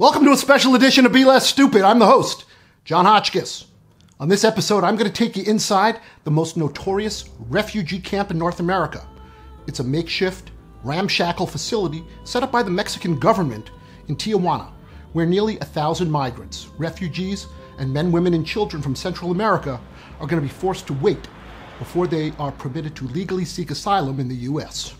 Welcome to a special edition of Be Less Stupid. I'm the host, Jon Hotchkiss. On this episode, I'm going to take you inside the most notorious refugee camp in North America. It's a makeshift, ramshackle facility set up by the Mexican government in Tijuana, where nearly 1,000 migrants, refugees, and men, women, and children from Central America are going to be forced to wait before they are permitted to legally seek asylum in the U.S.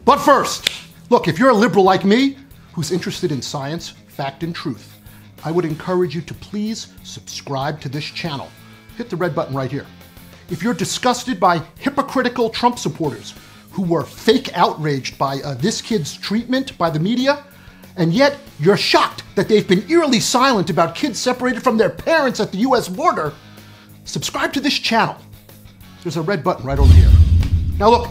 But first, look, if you're a liberal like me, who's interested in science, fact, and truth, I would encourage you to please subscribe to this channel. Hit the red button right here. If you're disgusted by hypocritical Trump supporters who were fake outraged by this kid's treatment by the media, and yet you're shocked that they've been eerily silent about kids separated from their parents at the US border, subscribe to this channel. There's a red button right over here. Now look,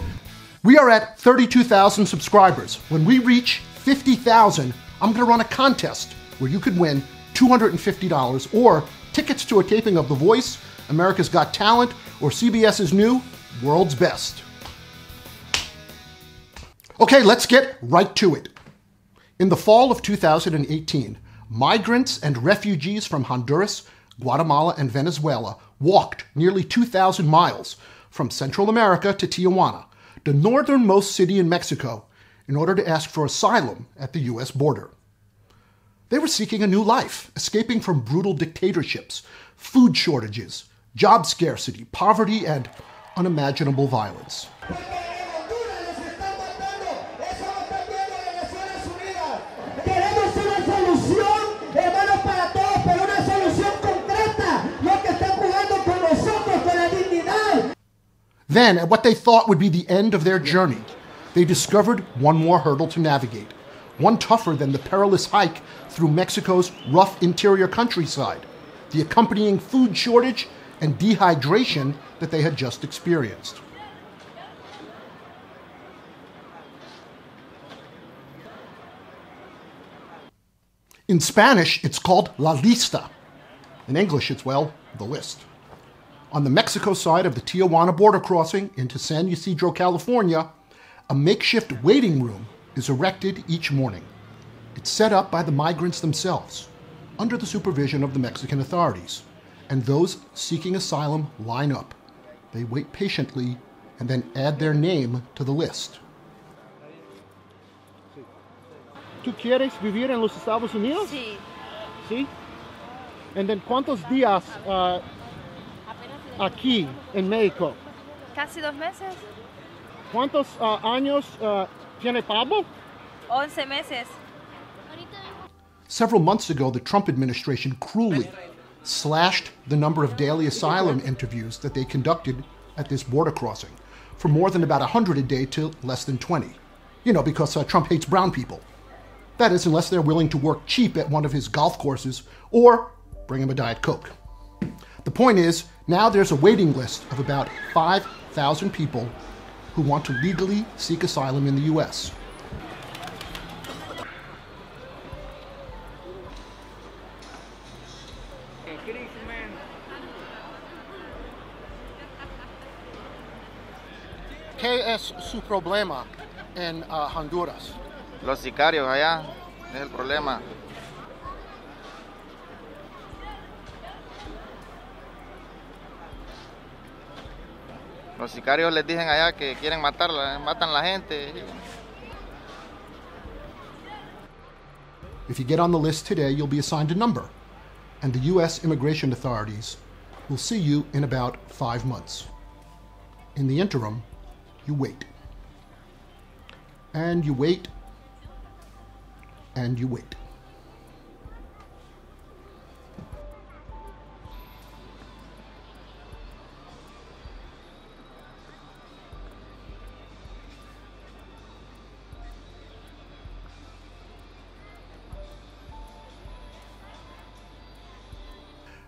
we are at 32,000 subscribers. When we reach 50,000, I'm going to run a contest where you could win $250 or tickets to a taping of The Voice, America's Got Talent, or CBS's new World's Best. Okay, let's get right to it. In the fall of 2018, migrants and refugees from Honduras, Guatemala, and Venezuela walked nearly 2,000 miles from Central America to Tijuana, the northernmost city in Mexico, in order to ask for asylum at the US border. They were seeking a new life, escaping from brutal dictatorships, food shortages, job scarcity, poverty, and unimaginable violence. Then, at what they thought would be the end of their journey, they discovered one more hurdle to navigate, one tougher than the perilous hike through Mexico's rough interior countryside, the accompanying food shortage and dehydration that they had just experienced. In Spanish, it's called La Lista. In English, it's, well, the list. On the Mexico side of the Tijuana border crossing into San Ysidro, California, a makeshift waiting room is erected each morning. It's set up by the migrants themselves, under the supervision of the Mexican authorities, and those seeking asylum line up. They wait patiently and then add their name to the list. ¿Tú quieres vivir en los Estados Unidos? Sí. ¿Sí? And then ¿cuántos días aquí en México? Casi 2 meses. ¿Cuántos años tiene Pablo? 11 meses. Several months ago, the Trump administration cruelly slashed the number of daily asylum interviews that they conducted at this border crossing from more than about 100 a day to less than 20. You know, because Trump hates brown people. That is, unless they're willing to work cheap at one of his golf courses or bring him a Diet Coke. The point is, now there's a waiting list of about 5,000 people who want to legally seek asylum in the U.S. ¿Qué es su problema en Honduras? Los sicarios allá, es el problema. Los sicarios les dicen allá que quieren matarla, matan la gente. If you get on the list today, you'll be assigned a number, and the U.S. immigration authorities will see you in about 5 months. In the interim, you wait. And you wait. And you wait.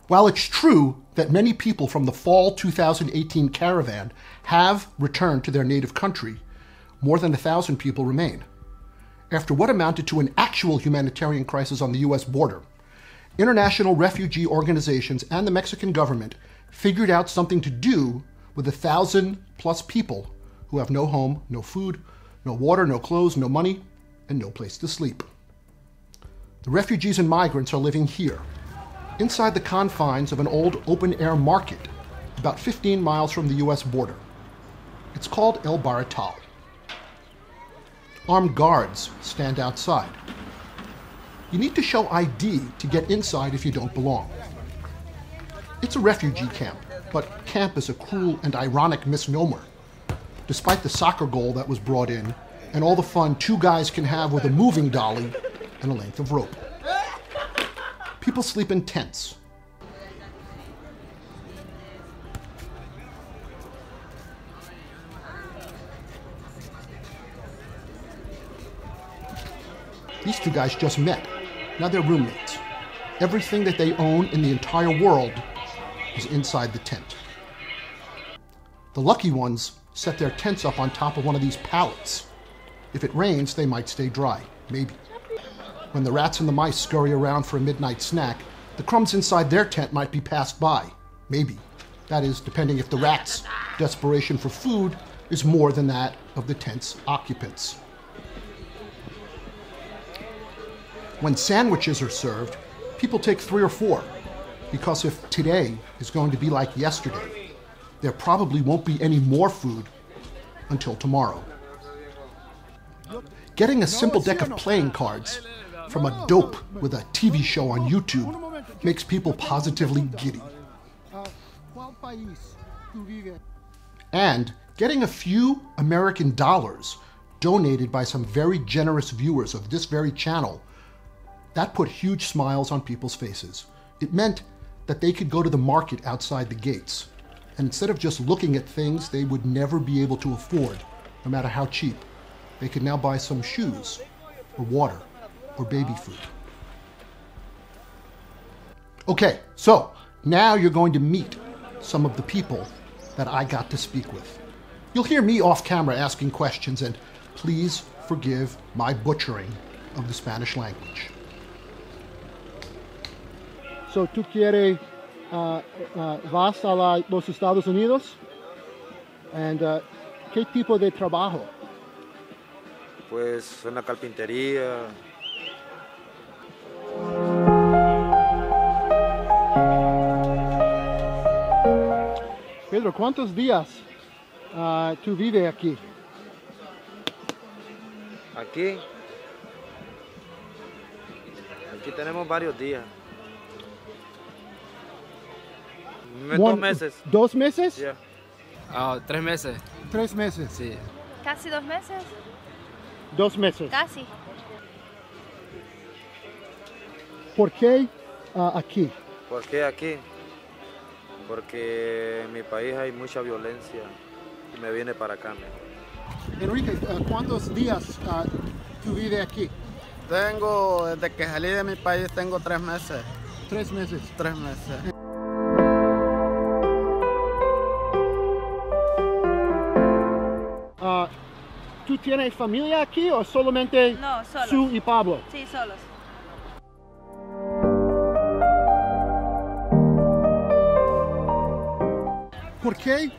While it's true that many people from the fall 2018 caravan have returned to their native country, more than 1,000 people remain. After what amounted to an actual humanitarian crisis on the US border, international refugee organizations and the Mexican government figured out something to do with 1,000+ people who have no home, no food, no water, no clothes, no money, and no place to sleep. The refugees and migrants are living here, inside the confines of an old open-air market, about 15 miles from the U.S. border. It's called El Baratal. Armed guards stand outside. You need to show ID to get inside if you don't belong. It's a refugee camp, but camp is a cruel and ironic misnomer. Despite the soccer goal that was brought in, and all the fun two guys can have with a moving dolly and a length of rope. People sleep in tents. These two guys just met. Now they're roommates. Everything that they own in the entire world is inside the tent. The lucky ones set their tents up on top of one of these pallets. If it rains, they might stay dry, maybe. When the rats and the mice scurry around for a midnight snack, the crumbs inside their tent might be passed by, maybe. That is, depending if the rats' desperation for food is more than that of the tent's occupants. When sandwiches are served, people take 3 or 4, because if today is going to be like yesterday, there probably won't be any more food until tomorrow. Getting a simple deck of playing cards from a dope with a TV show on YouTube makes people positively giddy. And getting a few American dollars donated by some very generous viewers of this very channel, that put huge smiles on people's faces. It meant that they could go to the market outside the gates, and instead of just looking at things they would never be able to afford, no matter how cheap, they could now buy some shoes, or water, or baby food. Okay, so now you're going to meet some of the people that I got to speak with. You'll hear me off camera asking questions, and please forgive my butchering of the Spanish language. So, ¿tú quieres, vas a los Estados Unidos? And, ¿qué tipo de trabajo? Pues una carpintería. Pedro, ¿cuántos días tú vives aquí? Aquí tenemos varios días. 2 meses. 2 meses? Yeah. 3 meses. 3 meses. Sí. Casi 2 meses. 2 meses. Casi. ¿Por qué aquí? ¿Por qué aquí? Porque en mi país hay mucha violencia y me vine para acá mejor. Enrique, ¿cuántos días tú vives aquí? Tengo, desde que salí de mi país, tengo 3 meses. 3 meses. 3 meses. ¿Tú tienes familia aquí o solamente No, solos. Sue y Pablo? Sí, solos. ¿Por qué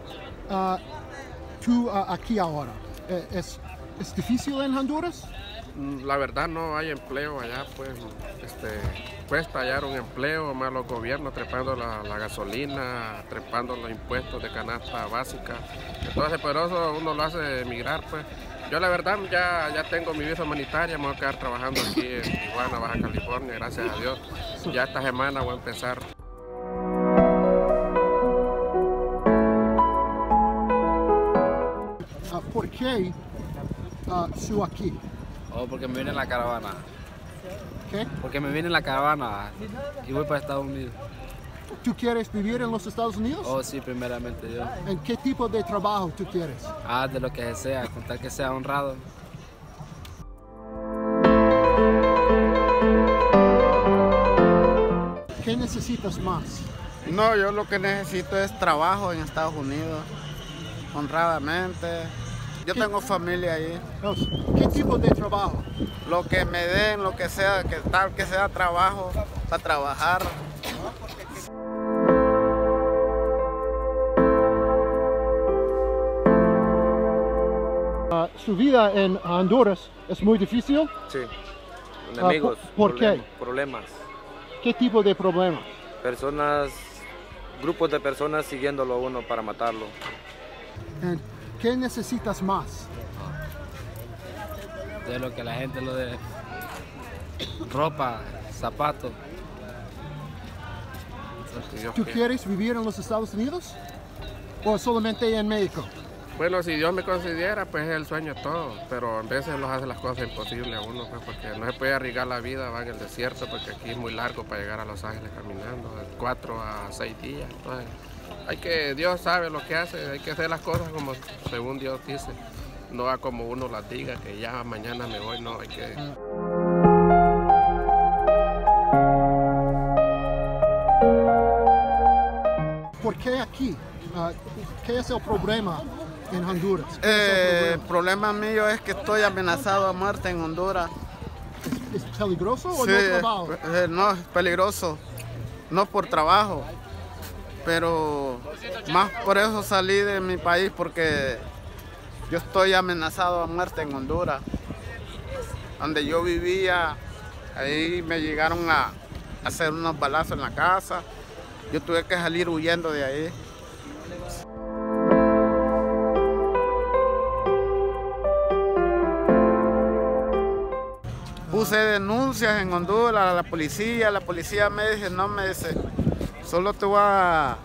tú aquí ahora? ¿Es difícil en Honduras? La verdad no hay empleo allá, pues cuesta hallar un empleo, más los gobiernos trepando la gasolina, trepando los impuestos de canasta básica. Entonces por eso uno lo hace emigrar, pues. Yo la verdad ya tengo mi visa humanitaria, me voy a quedar trabajando aquí en Tijuana, Baja California, gracias a Dios. Ya esta semana voy a empezar. ¿Por qué Sue aquí? Porque me vine en la caravana. ¿Qué? Porque me vine en la caravana y voy para Estados Unidos. ¿Tú quieres vivir en los Estados Unidos? Oh, sí, primeramente yo. ¿En qué tipo de trabajo tú quieres? De lo que sea, con tal que sea honrado. ¿Qué necesitas más? No, yo lo que necesito es trabajo en Estados Unidos, honradamente. Yo tengo familia ahí. ¿Qué tipo de trabajo? Lo que me den, lo que sea, que tal que sea trabajo, para trabajar. ¿Su vida en Honduras es muy difícil? Sí. enemigos, ¿por qué? Problemas. ¿Qué tipo de problema? Personas, grupos de personas siguiéndolo a uno para matarlo. ¿Qué necesitas más? De lo que la gente lo de ropa, zapatos. ¿Tú quieres vivir en los Estados Unidos o solamente en México? Bueno, si Dios me considera, pues es el sueño de todos, pero a veces los hace las cosas imposibles a uno, pues, porque no se puede arriesgar la vida, va en el desierto, porque aquí es muy largo para llegar a Los Ángeles caminando, de 4 a 6 días. Entonces, Dios sabe lo que hace, hay que hacer las cosas como según Dios dice, no a como uno las diga, que ya mañana me voy, no, hay que... ¿Por qué aquí? ¿Qué es el problema en Honduras? El problema mío es que estoy amenazado a muerte en Honduras. ¿Es peligroso o Sí, no trabajo? no, es peligroso. No por trabajo, pero más por eso salí de mi país, porque yo estoy amenazado a muerte en Honduras. Donde yo vivía, ahí me llegaron a hacer unos balazos en la casa. Yo tuve que salir huyendo de ahí. Puse denuncias en Honduras a la policía me dice, no, me dice, solo te voy a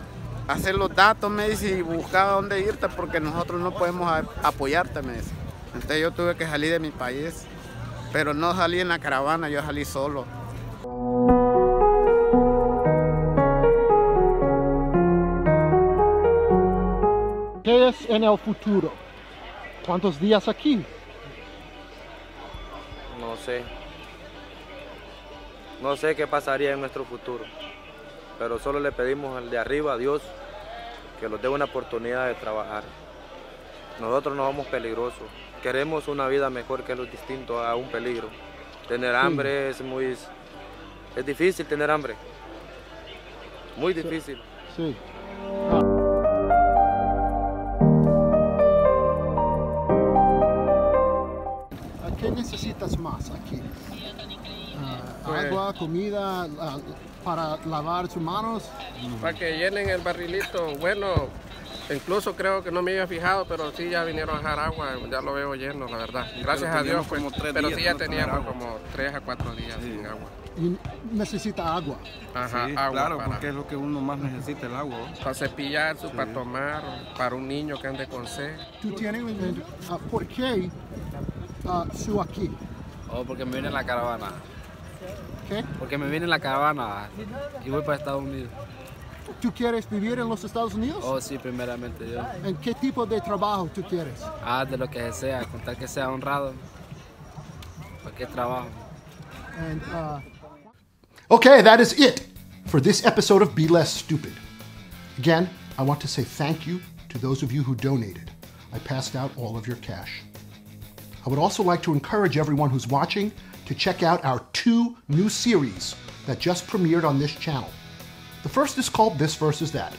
hacer los datos, me dice, y buscar a dónde irte porque nosotros no podemos apoyarte, me dice. Entonces yo tuve que salir de mi país, pero no salí en la caravana, yo salí solo. ¿Qué es en el futuro? ¿Cuántos días aquí? No sé. No sé qué pasaría en nuestro futuro, pero solo le pedimos al de arriba, a Dios, que nos dé una oportunidad de trabajar. Nosotros no vamos peligrosos, queremos una vida mejor que lo distinto a un peligro. Tener hambre es difícil tener hambre, muy difícil. Sí. ¿Qué necesitas más aquí? Agua, comida, para lavar sus manos. Para que llenen el barrilito, bueno, incluso creo que no me había fijado, pero sí ya vinieron a dejar agua, ya lo veo lleno, la verdad. Gracias a Dios, pues, pero sí ya teníamos como 3 a 4 días sin agua. Y necesita agua. Ajá, sí, agua claro, porque es lo que uno más necesita, el agua. Para cepillarse, para tomar, para un niño que ande con sed. ¿Tú tienes, por qué su aquí? Oh, porque me vine en la caravana. ¿Qué? Porque me vine en la caravana y voy para Estados Unidos. ¿Tú quieres vivir en los Estados Unidos? Oh, sí, primeramente yo. ¿En qué tipo de trabajo tú quieres? De lo que sea, con tal que sea honrado. Cualquier trabajo. And, okay, that is it for this episode of Be Less Stupid. Again, I want to say thank you to those of you who donated. I passed out all of your cash. I would also like to encourage everyone who's watching to check out our 2 new series that just premiered on this channel. The first is called This versus That.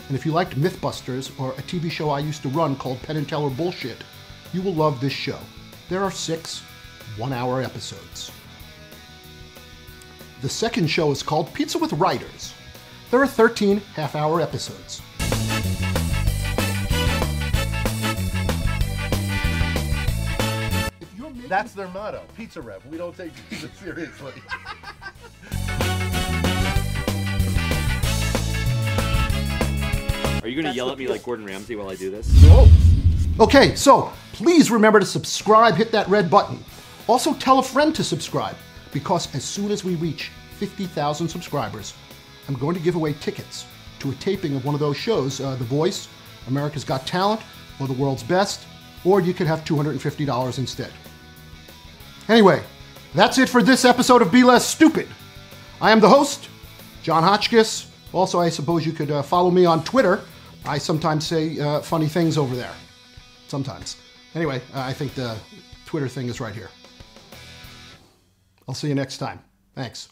And if you liked Mythbusters or a TV show I used to run called Penn and Teller Bullshit, you will love this show. There are 6 one-hour episodes. The second show is called Pizza with Writers. There are 13 half-hour episodes. That's their motto, Pizza Rev. We don't take pizza seriously. Are you going to yell at me like Gordon Ramsay while I do this? No. Okay, so please remember to subscribe, hit that red button. Also tell a friend to subscribe, because as soon as we reach 50,000 subscribers, I'm going to give away tickets to a taping of one of those shows, The Voice, America's Got Talent, or The World's Best, or you could have $250 instead. Anyway, that's it for this episode of Be Less Stupid. I am the host, jon.hotchkiss. Also, I suppose you could follow me on Twitter. I sometimes say funny things over there. Sometimes. Anyway, I think the Twitter thing is right here. I'll see you next time. Thanks.